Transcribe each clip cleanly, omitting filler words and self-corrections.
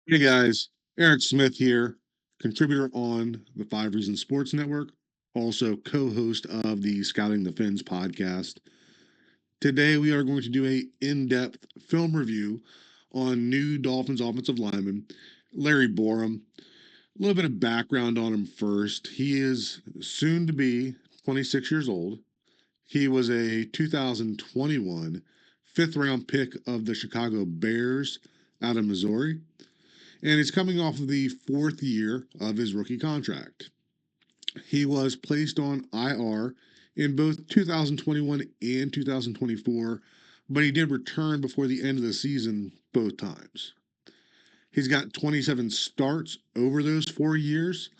Hey guys, Eric Smith here, contributor on the Five Reasons Sports Network, also co host of the Scouting the Fins podcast. Today we are going to do a in-depth film review on new Dolphins offensive lineman Larry Borom. A little bit of background on him first. He is soon to be 26 years old. He was a 2021 fifth round pick of the Chicago Bears out of Missouri, and he's coming off of the fourth year of his rookie contract. He was placed on IR in both 2021 and 2024, but he did return before the end of the season both times. He's got 27 starts over those 4 years.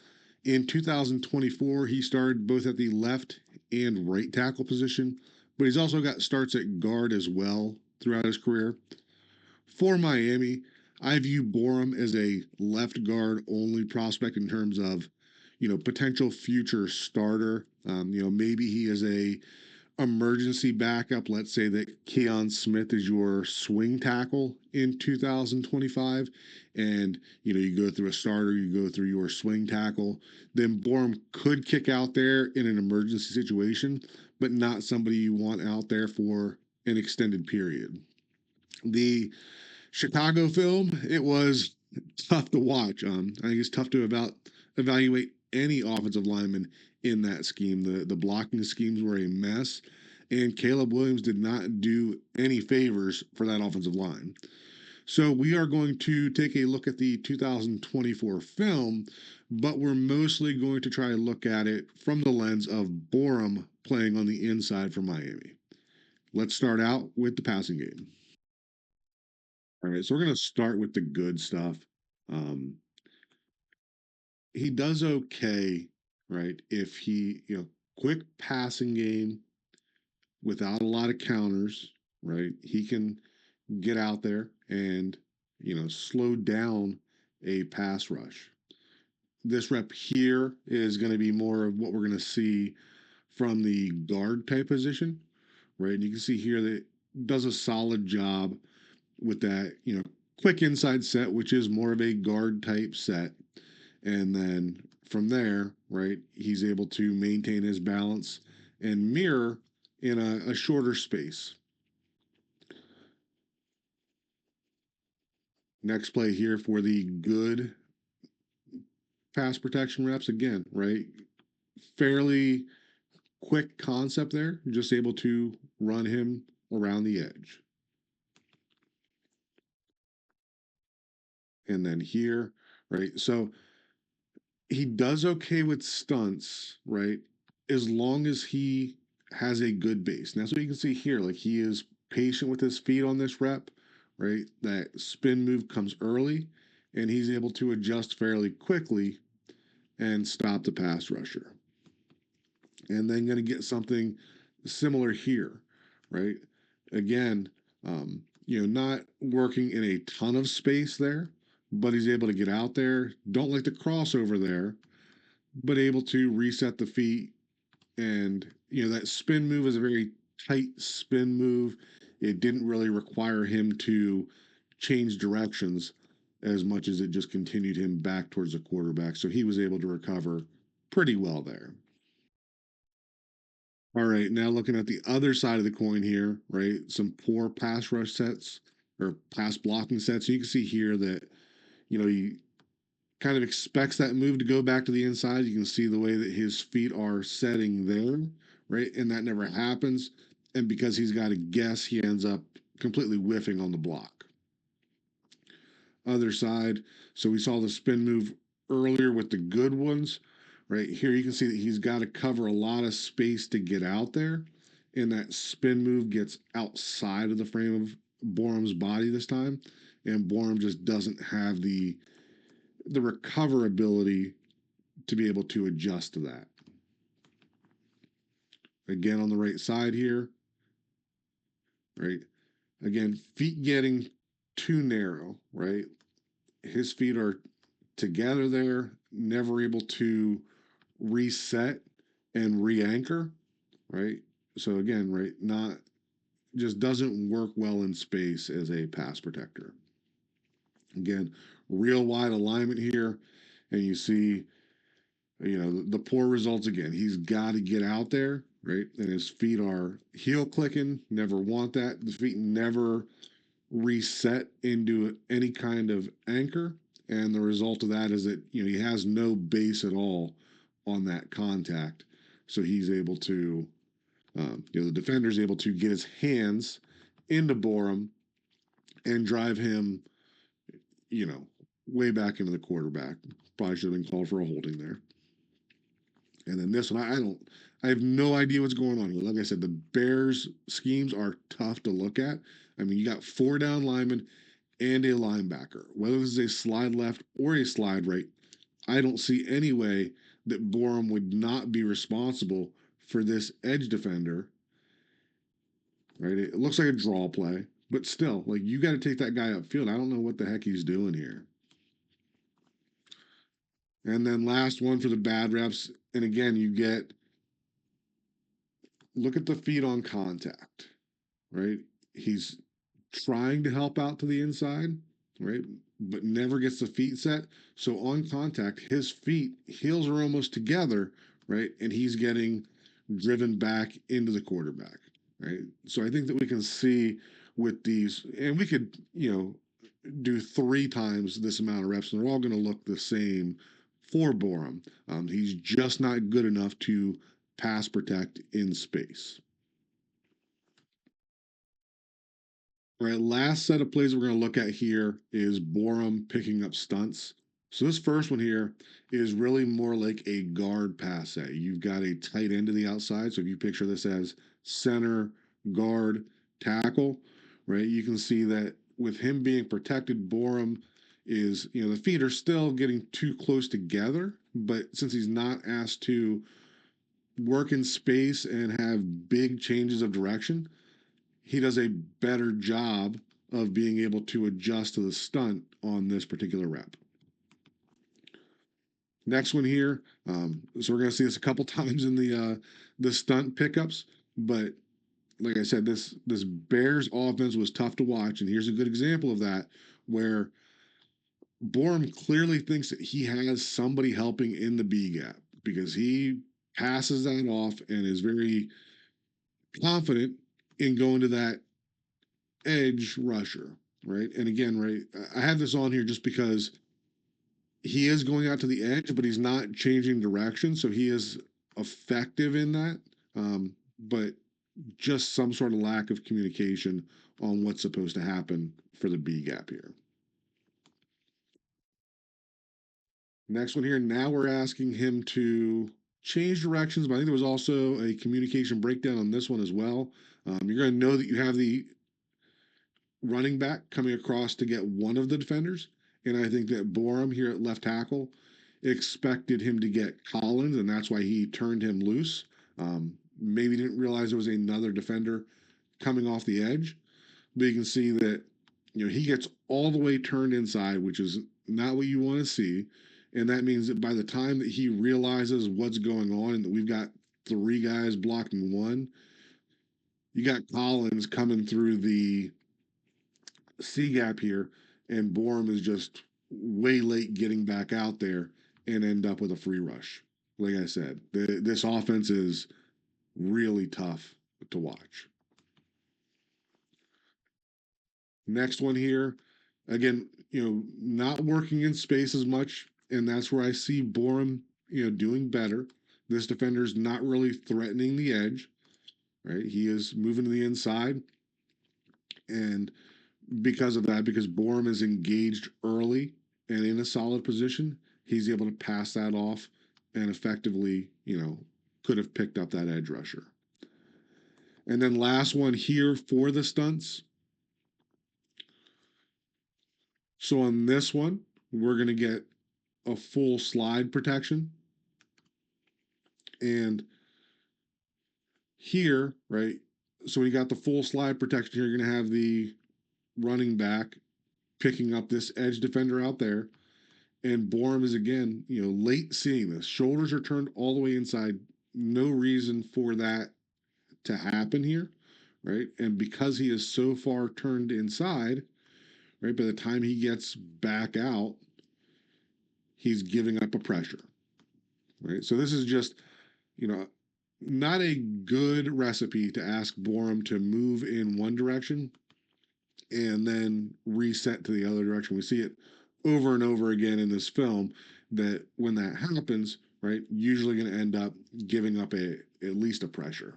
In 2024, he started both at the left and right tackle position, but he's also got starts at guard as well throughout his career. For Miami, I view Borom as a left guard only prospect in terms of, potential future starter. Maybe he is a emergency backup. Let's say that Keon Smith is your swing tackle in 2025, and you go through a starter, you go through your swing tackle. Then Borom could kick out there in an emergency situation, but not somebody you want out there for an extended period. The Chicago film, it was tough to watch. I think it's tough to evaluate any offensive lineman in that scheme. The blocking schemes were a mess, and Caleb Williams did not do any favors for that offensive line. So we are going to take a look at the 2024 film, but we're mostly going to try to look at it from the lens of Borom playing on the inside for Miami. Let's start out with the passing game. All right, so we're going to start with the good stuff. Um, he does okay, right? If he, quick passing game without a lot of counters, right? He can get out there and, slow down a pass rush. This rep here is going to be more of what we're going to see from the guard type position, right? And you can see here that it does a solid job with that, quick inside set, which is more of a guard type set. And then from there, right, he's able to maintain his balance and mirror in a shorter space. Next play here for the good pass protection reps. Again, right, fairly quick concept there. You're just able to run him around the edge. And then here, right, so he does okay with stunts, right? As long as he has a good base. And that's what you can see here. Like he is patient with his feet on this rep, right? That spin move comes early and he's able to adjust fairly quickly and stop the pass rusher. And then going to get something similar here, right? Again, not working in a ton of space there, but he's able to get out there. Don't like the crossover there, but able to reset the feet. And, that spin move is a very tight spin move. It didn't really require him to change directions as much as it just continued him back towards the quarterback. So he was able to recover pretty well there. All right, now looking at the other side of the coin here, right? Some poor pass rush sets or pass blocking sets. So you can see here that, he kind of expects that move to go back to the inside. You can see the way that his feet are setting there, right? And that never happens. And because he's got to guess, he ends up completely whiffing on the block. Other side, so we saw the spin move earlier with the good ones, right? Here you can see that he's got to cover a lot of space to get out there. And that spin move gets outside of the frame of Borham's body this time. And Borom just doesn't have the recoverability to be able to adjust to that. Again, on the right side here, right? Again, feet getting too narrow, right? His feet are together there, never able to reset and re anchor, right? So, again, right, not just doesn't work well in space as a pass protector. Again, real wide alignment here, and you see, the poor results again. He's got to get out there, right? And his feet are heel clicking. Never want that. The feet never reset into any kind of anchor, and the result of that is that he has no base at all on that contact. So he's able to, the defender's able to get his hands into Borom and drive him, you know, way back into the quarterback. Probably should have been called for a holding there. And then this one, I have no idea what's going on here. Like I said, the Bears schemes are tough to look at. I mean, you got 4 down linemen and a linebacker. Whether this is a slide left or a slide right, I don't see any way that Borom would not be responsible for this edge defender. Right? It looks like a draw play, but still, like you got to take that guy upfield. I don't know what the heck he's doing here. And then last one for the bad reps. And again, you get look at the feet on contact, right? He's trying to help out to the inside, right? But never gets the feet set. So on contact, his feet, heels are almost together, right? And he's getting driven back into the quarterback, right? So I think that we can see with these, and we could, do 3 times this amount of reps, and they're all going to look the same for Borom. He's just not good enough to pass protect in space. All right, last set of plays we're going to look at here is Borom picking up stunts. So this first one here is really more like a guard pass set. You've got a tight end to the outside. So if you picture this as center, guard, tackle, right, you can see that with him being protected, Borom is, the feet are still getting too close together. But since he's not asked to work in space and have big changes of direction, he does a better job of being able to adjust to the stunt on this particular rep. Next one here. So we're going to see this a couple times in the stunt pickups, but like I said, this Bears offense was tough to watch, and here's a good example of that where Borom clearly thinks that he has somebody helping in the B gap because he passes that off and is very confident in going to that edge rusher, right? And again, right, I have this on here just because he is going out to the edge, but he's not changing direction, so he is effective in that. But just some sort of lack of communication on what's supposed to happen for the B gap here. Next one here. Now we're asking him to change directions, but I think there was also a communication breakdown on this one as well. You're going to know that you have the running back coming across to get one of the defenders. And I think that Borom here at left tackle expected him to get Collins, and that's why he turned him loose. Maybe didn't realize there was another defender coming off the edge. But you can see that he gets all the way turned inside, which is not what you want to see. And that means that by the time that he realizes what's going on and that we've got 3 guys blocking one, you got Collins coming through the C gap here, and Borom is just way late getting back out there and end up with a free rush. Like I said, this offense is really tough to watch. Next one here, again, not working in space as much, and that's where I see Borom, doing better. This defender's not really threatening the edge, right? He is moving to the inside, and because of that, because Borom is engaged early and in a solid position, he's able to pass that off and effectively, could have picked up that edge rusher. And then last one here for the stunts. So on this one, we're going to get a full slide protection. And here, right, so we got the full slide protection here. You're going to have the running back picking up this edge defender out there. And Borom is again, late seeing this. Shoulders are turned all the way inside. No reason for that to happen here, right? And because he is so far turned inside, right? By the time he gets back out, he's giving up a pressure, right? So this is just, you know, not a good recipe to ask Borom to move in one direction and then reset to the other direction. We see it over and over again in this film that when that happens, right, usually going to end up giving up at least a pressure.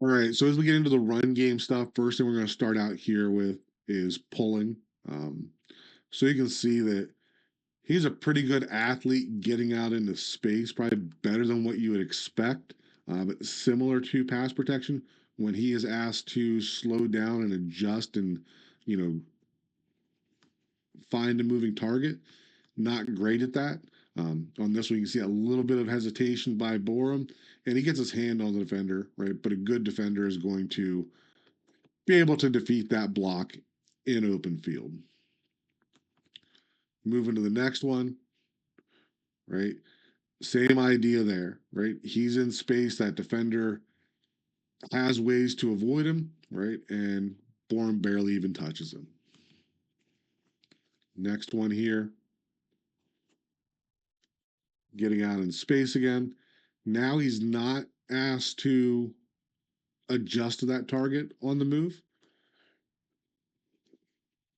All right, so as we get into the run game stuff, first thing we're going to start out here with is pulling. Um, so you can see that he's a pretty good athlete getting out into space, probably better than what you would expect, but similar to pass protection, when he is asked to slow down and adjust and, you know, find a moving target, not great at that. On this one, you can see a little bit of hesitation by Borom, and he gets his hand on the defender, right? But a good defender is going to be able to defeat that block in open field. Moving to the next one, right? Same idea there, right? He's in space. That defender has ways to avoid him, right? And Bourne barely even touches him. Next one here, getting out in space again. Now he's not asked to adjust to that target on the move.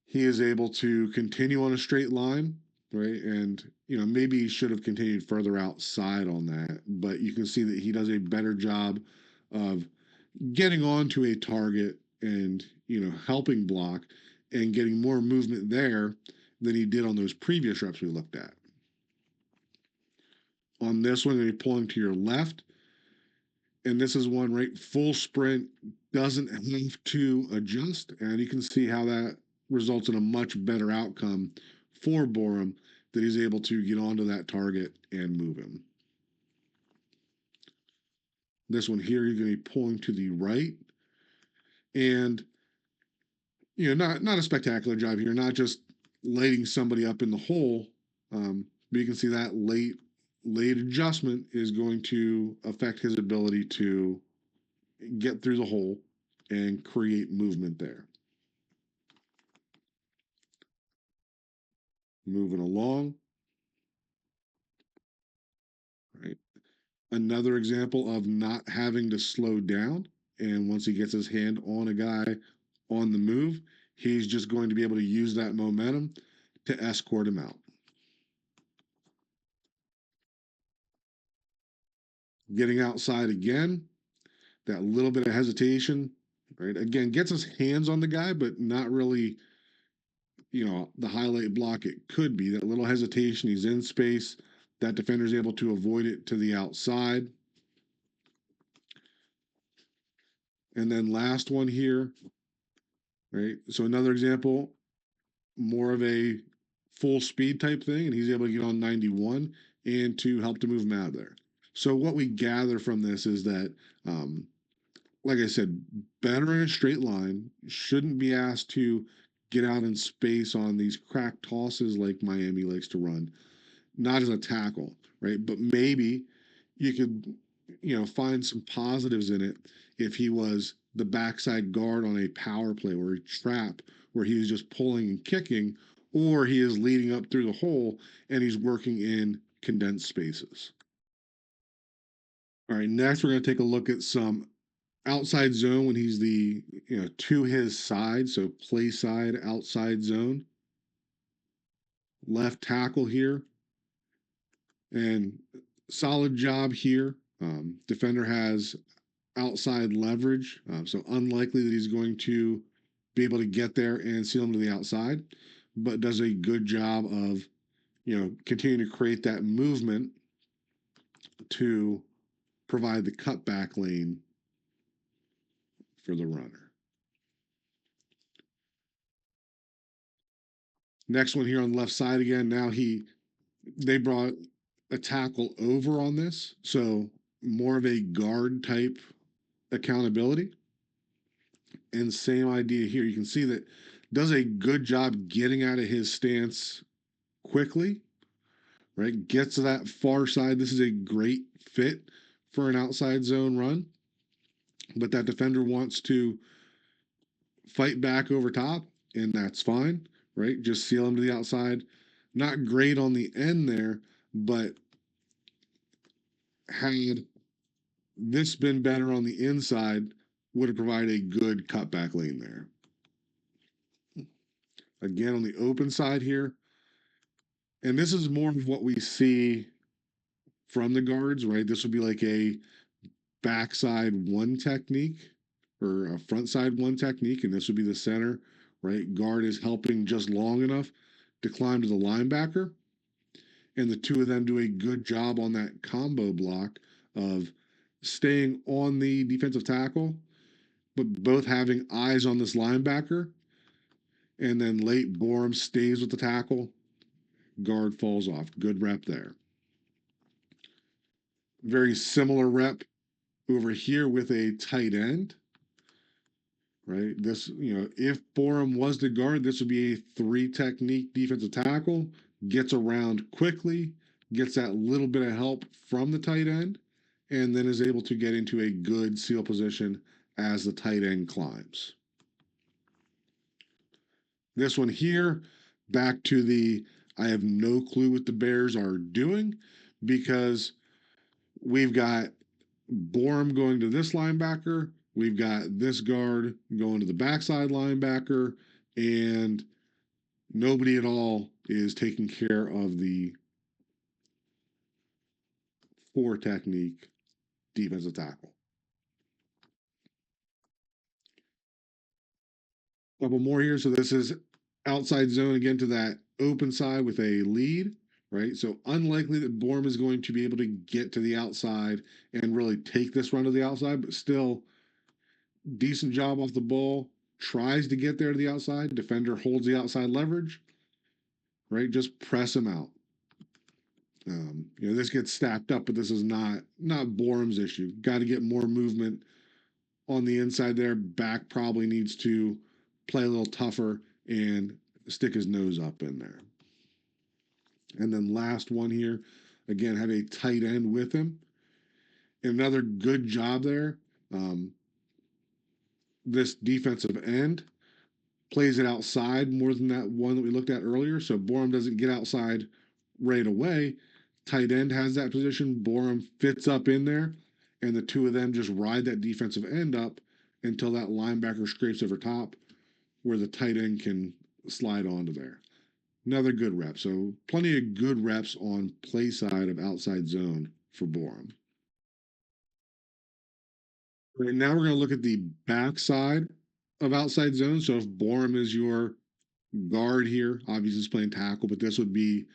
He is able to continue on a straight line, right? And, you know, maybe he should have continued further outside on that, but you can see that he does a better job of getting onto a target and, you know, helping block and getting more movement there than he did on those previous reps we looked at. On this one, you're pulling to your left, and this is one right full sprint, doesn't have to adjust, and you can see how that results in a much better outcome for Borum, that he's able to get onto that target and move him. This one here, you're going to be pulling to the right, and you know, not a spectacular job here, not just lighting somebody up in the hole, but you can see that late adjustment is going to affect his ability to get through the hole and create movement there. Moving along, right? Another example of not having to slow down. And once he gets his hand on a guy on the move, he's just going to be able to use that momentum to escort him out. Getting outside again, that little bit of hesitation, right? Again, gets his hands on the guy, but not really, you know, the highlight block it could be. That little hesitation, he's in space. That defender's able to avoid it to the outside. And then last one here, right? So another example, more of a full speed type thing, and he's able to get on 91 and to help to move him out of there. So what we gather from this is that, like I said, better in a straight line, shouldn't be asked to get out in space on these crack tosses like Miami likes to run, not as a tackle, right? But maybe you could, you know, find some positives in it if he was the backside guard on a power play or a trap where he is just pulling and kicking, or he is leading up through the hole and he's working in condensed spaces. All right, next we're going to take a look at some outside zone when he's the, you know, to his side, so play side outside zone. Left tackle here, and solid job here. Defender has outside leverage, so unlikely that he's going to be able to get there and seal him to the outside, but does a good job of, you know, continuing to create that movement to provide the cutback lane for the runner. Next one here on the left side again. Now they brought a tackle over on this, so more of a guard type accountability. And same idea here. You can see that does a good job getting out of his stance quickly, right? Gets to that far side. This is a great fit for an outside zone run, but that defender wants to fight back over top, and that's fine, right? Just seal him to the outside. Not great on the end there, but had this been better on the inside, would have provided a good cutback lane there. Again, on the open side here, and this is more of what we see from the guards, right? This would be like a backside one technique or a front side one technique, and this would be the center, right? Guard is helping just long enough to climb to the linebacker, and the two of them do a good job on that combo block of staying on the defensive tackle, but both having eyes on this linebacker. And then late Borom stays with the tackle, guard falls off. Good rep there. Very similar rep over here with a tight end, right? This, if Borom was the guard, this would be a three technique defensive tackle, gets around quickly, gets that little bit of help from the tight end, and then is able to get into a good seal position as the tight end climbs. This one here, back to the I have no clue what the Bears are doing because we've got Borom going to this linebacker, we've got this guard going to the backside linebacker, and nobody at all is taking care of the four technique defensive tackle. Couple more here. So this is outside zone again to that open side with a lead, right? So unlikely that Borom is going to be able to get to the outside and really take this run to the outside, but still decent job off the ball. Tries to get there to the outside. Defender holds the outside leverage, right? Just press him out. This gets stacked up, but this is not Borom's issue. Got to get more movement on the inside there. Back probably needs to play a little tougher and stick his nose up in there. And then last one here, again, have a tight end with him. Another good job there. This defensive end plays it outside more than that one that we looked at earlier. So Borom doesn't get outside right away. Tight end has that position. Borom fits up in there, and the two of them just ride that defensive end up until that linebacker scrapes over top where the tight end can slide onto there. Another good rep. So plenty of good reps on play side of outside zone for Borom. Right now we're going to look at the backside of outside zone. So if Borom is your guard here, obviously he's playing tackle, but this would be,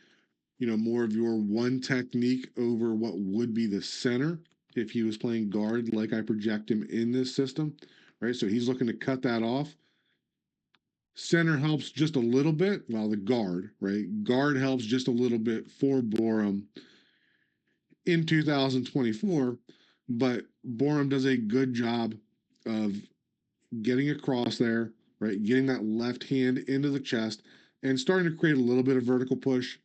more of your one technique over what would be the center if he was playing guard like I project him in this system, right? So he's looking to cut that off. Center helps just a little bit. Well, the guard, right? Guard helps just a little bit for Borom in 2024, but Borom does a good job of getting across there, right? Getting that left hand into the chest and starting to create a little bit of vertical push.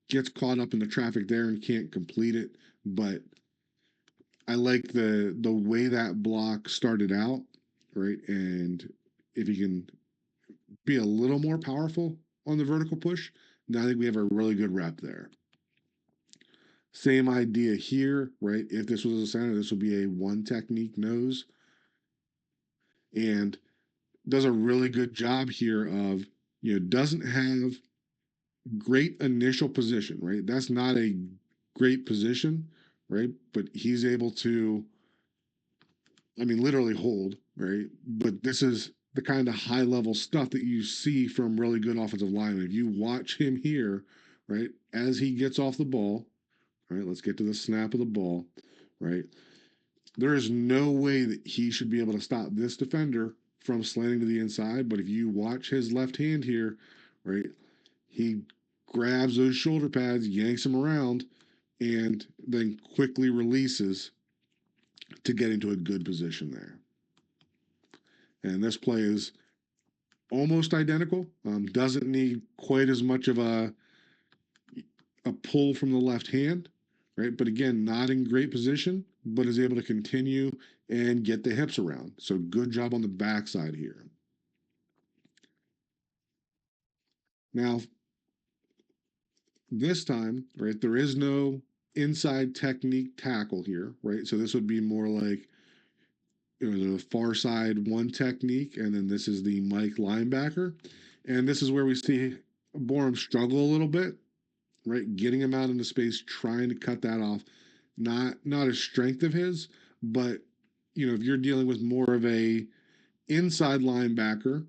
Gets caught up in the traffic there and can't complete it, but I like the way that block started out, right? And if you can be a little more powerful on the vertical push, then I think we have a really good rep there. Same idea here, right? If this was a center, this would be a one technique nose. And does a really good job here of, doesn't have great initial position, right? That's not a great position, right? But he's able to, literally hold, right? But this is the kind of high level stuff that you see from really good offensive linemen. If you watch him here, right, as he gets off the ball, right, let's get to the snap of the ball, right? There is no way that he should be able to stop this defender from slanting to the inside. But if you watch his left hand here, right, he grabs those shoulder pads, yanks them around, and then quickly releases to get into a good position there. And this play is almost identical. Doesn't need quite as much of a pull from the left hand, right? But again, not in great position, but is able to continue and get the hips around. So good job on the backside here. Now, this time, right, there is no inside technique tackle here, right? So this would be more like the far side one technique, and then this is the Mike linebacker. And this is where we see Borom struggle a little bit, right? Getting him out into space, trying to cut that off. Not a strength of his, but if you're dealing with more of a inside linebacker,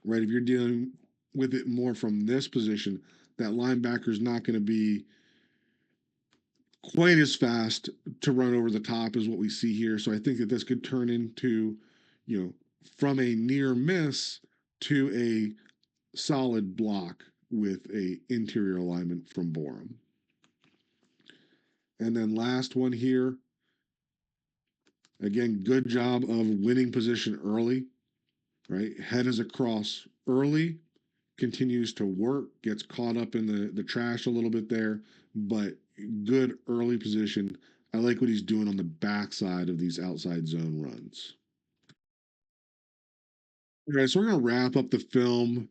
right? If you're dealing with it more from this position, that linebacker is not going to be quite as fast to run over the top as what we see here. So I think that this could turn into, you know, from a near miss to a solid block with a interior alignment from Borom. And then last one here, again, good job of winning position early, right? Head is across early, continues to work, gets caught up in the trash a little bit there, but good early position. I like what he's doing on the backside of these outside zone runs. All right, so we're gonna wrap up the film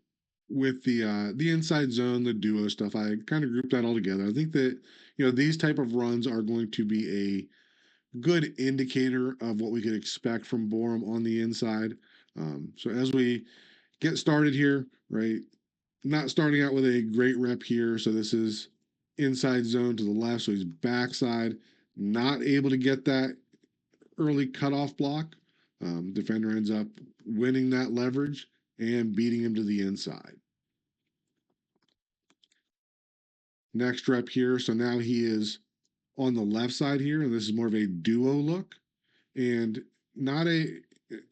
with the inside zone, the duo stuff. I kind of grouped that all together. I think that these type of runs are going to be a good indicator of what we could expect from Borom on the inside. So as we get started here, right? Not starting out with a great rep here. So this is inside zone to the left. So he's backside, not able to get that early cutoff block. Defender ends up winning that leverage and beating him to the inside. Next rep here. So now he is on the left side here, and this is more of a duo look, and not a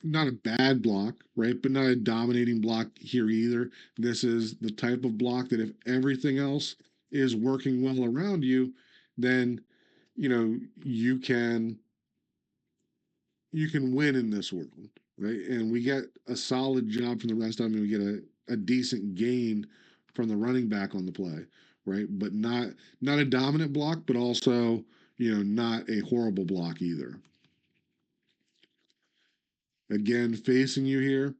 not a bad block, right? But not a dominating block here either. This is the type of block that if everything else is working well around you, then you can win in this world, right? And we get a solid job from the rest of them, and we get a decent gain from the running back on the play, right? But not a dominant block, but also not a horrible block either. Again, facing you here,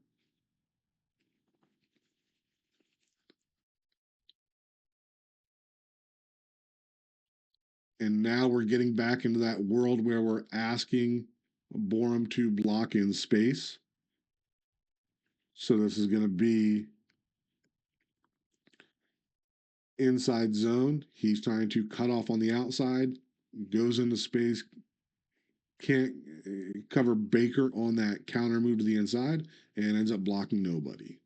and now we're getting back into that world where we're asking Borom to block in space. So this is going to be inside zone. He's trying to cut off on the outside, goes into space, can't cover Baker on that counter move to the inside, and ends up blocking nobody.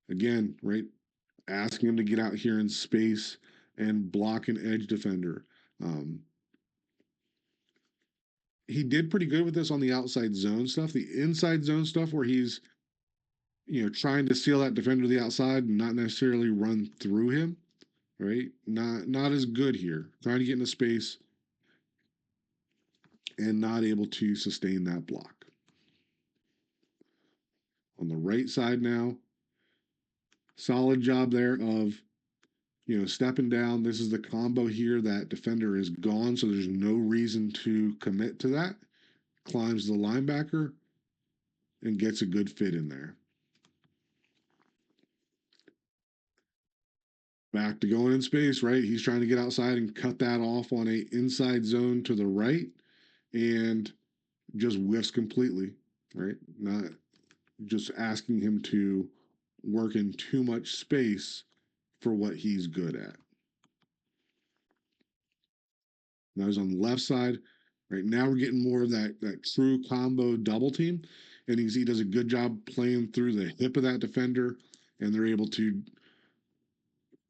Again, right? Asking him to get out here in space and block an edge defender. He did pretty good with this on the outside zone stuff. The inside zone stuff where he's trying to seal that defender to the outside and not necessarily run through him, right? Not as good here. Trying to get into space and not able to sustain that block. On the right side now, solid job there of stepping down. This is the combo here. That defender is gone, so there's no reason to commit to that. Climbs the linebacker and gets a good fit in there. Back to going in space, right? He's trying to get outside and cut that off on a inside zone to the right and just whiffs completely, right? Not just asking him to work in too much space for what he's good at. Now he's on the left side. Right now we're getting more of that true combo double team, and he does a good job playing through the hip of that defender, and they're able to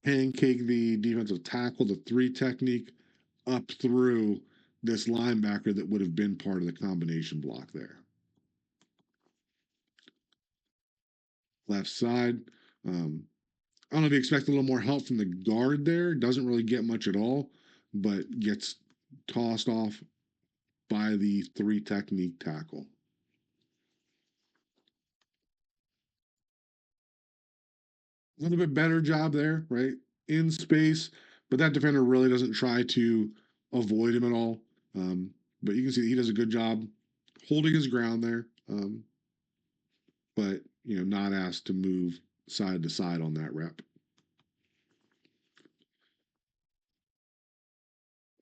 pancake the defensive tackle, the three technique, up through this linebacker that would have been part of the combination block there. Left side. I don't know if you expect a little more help from the guard there. Doesn't really get much at all, but gets tossed off by the three technique tackle. A little bit better job there, right? In space, but that defender really doesn't try to avoid him at all. But you can see he does a good job holding his ground there, but not asked to move side to side on that rep.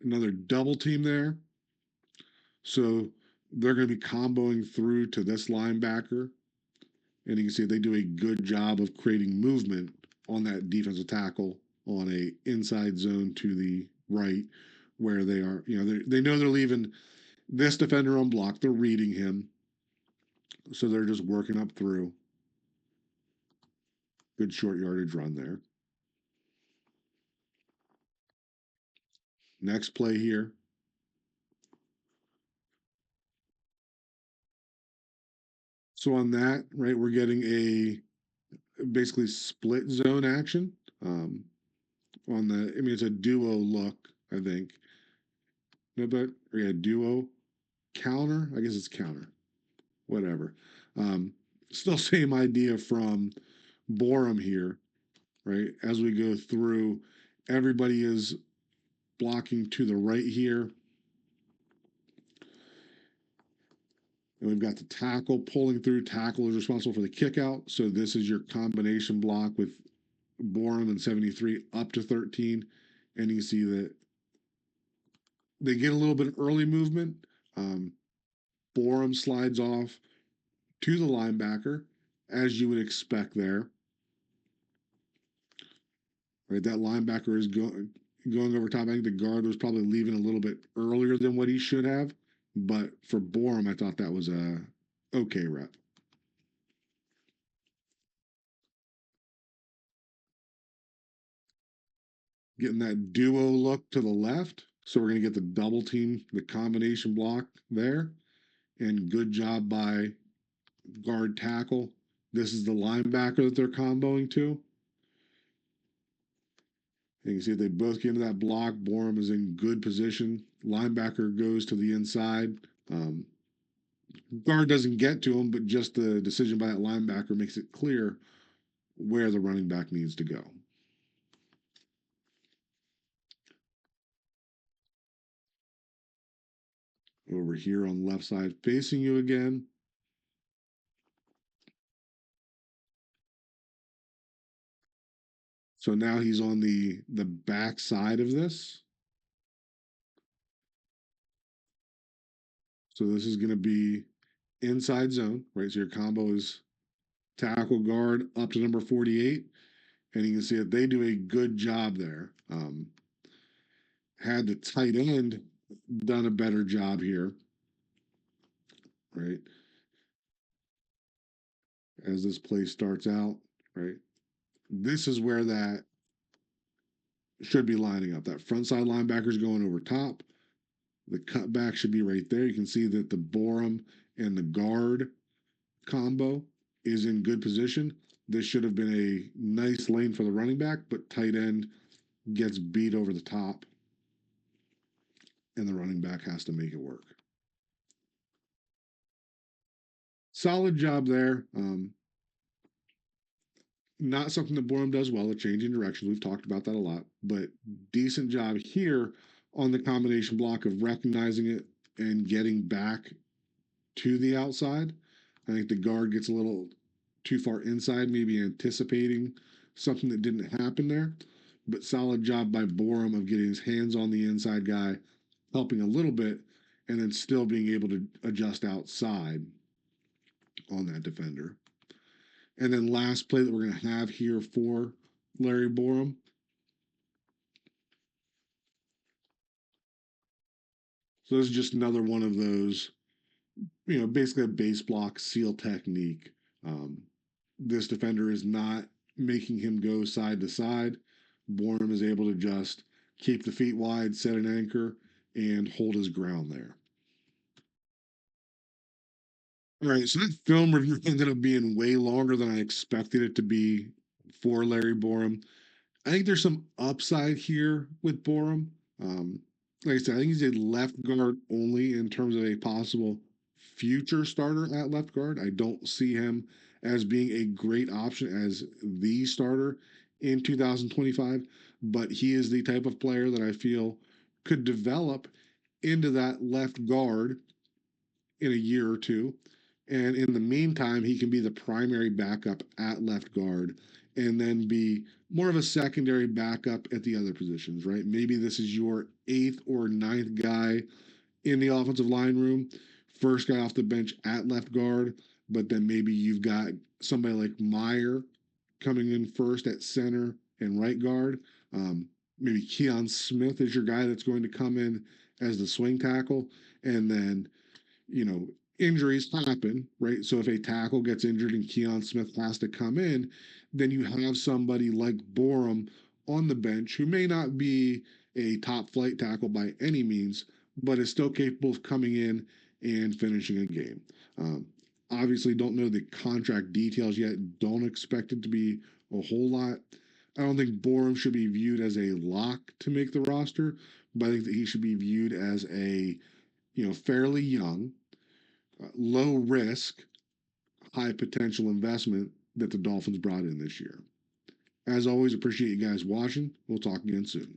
Another double team there. So they're going to be comboing through to this linebacker. And you can see they do a good job of creating movement on that defensive tackle on a inside zone to the right, where they are, they know they're leaving this defender on block. They're reading him. So they're just working up through. Good short yardage run there. Next play here. So on that, right, we're getting a basically split zone action. On the, I mean, it's a duo look, I think. No, but yeah, duo counter. I guess it's counter. Whatever. Um, Still same idea from Borom here, right? As we go through, everybody is blocking to the right here. And we've got the tackle pulling through. Tackle is responsible for the kick out. So this is your combination block with Borom and 73 up to 13. And you see that they get a little bit of early movement. Um, Borom slides off to the linebacker, as you would expect there. Right, that linebacker is going over top. I think the guard was probably leaving a little bit earlier than what he should have, but for Borom, I thought that was a okay rep. Getting that duo look to the left, so we're going to get the double team, the combination block there, and good job by guard tackle. This is the linebacker that they're comboing to. And you can see they both get into that block. Borom is in good position. Linebacker goes to the inside. Guard doesn't get to him, but just the decision by that linebacker makes it clear where the running back needs to go. Over here on the left side, facing you again. So now he's on the back side of this. So this is going to be inside zone, right? So your combo is tackle guard up to number 48. And you can see that they do a good job there. Had the tight end done a better job here, right? As this play starts out, right? This is where that should be lining up. That front side linebacker is going over top. The cutback should be right there. You can see that the Borom and the guard combo is in good position. This should have been a nice lane for the running back, but tight end gets beat over the top, and the running back has to make it work. Solid job there. Not something that Borom does well, the changing directions. We've talked about that a lot, but decent job here on the combination block of recognizing it and getting back to the outside. I think the guard gets a little too far inside, maybe anticipating something that didn't happen there. But solid job by Borom of getting his hands on the inside guy, helping a little bit, and then still being able to adjust outside on that defender. And then last play that we're going to have here for Larry Borom. So this is just another one of those, basically a base block seal technique. Um, this defender is not making him go side to side. Borom is able to just keep the feet wide, set an anchor, and hold his ground there. All right, so that film review ended up being way longer than I expected it to be for Larry Borom. I think there's some upside here with Borom. Um, like I said, I think he's a left guard only in terms of a possible future starter at left guard. I don't see him as being a great option as the starter in 2025, but he is the type of player that I feel could develop into that left guard in a year or two. And in the meantime, he can be the primary backup at left guard and then be more of a secondary backup at the other positions, right? Maybe this is your eighth or ninth guy in the offensive line room, first guy off the bench at left guard, but then maybe you've got somebody like Meyer coming in first at center and right guard. Maybe Keon Smith is your guy that's going to come in as the swing tackle. And then, you know, injuries happen, right? So if a tackle gets injured and Keon Smith has to come in, then you have somebody like Borom on the bench who may not be a top flight tackle by any means, but is still capable of coming in and finishing a game. Um, Obviously, don't know the contract details yet. Don't expect it to be a whole lot. I don't think Borom should be viewed as a lock to make the roster, but I think that he should be viewed as a fairly young, low risk, high potential investment that the Dolphins brought in this year. As always, appreciate you guys watching. We'll talk again soon.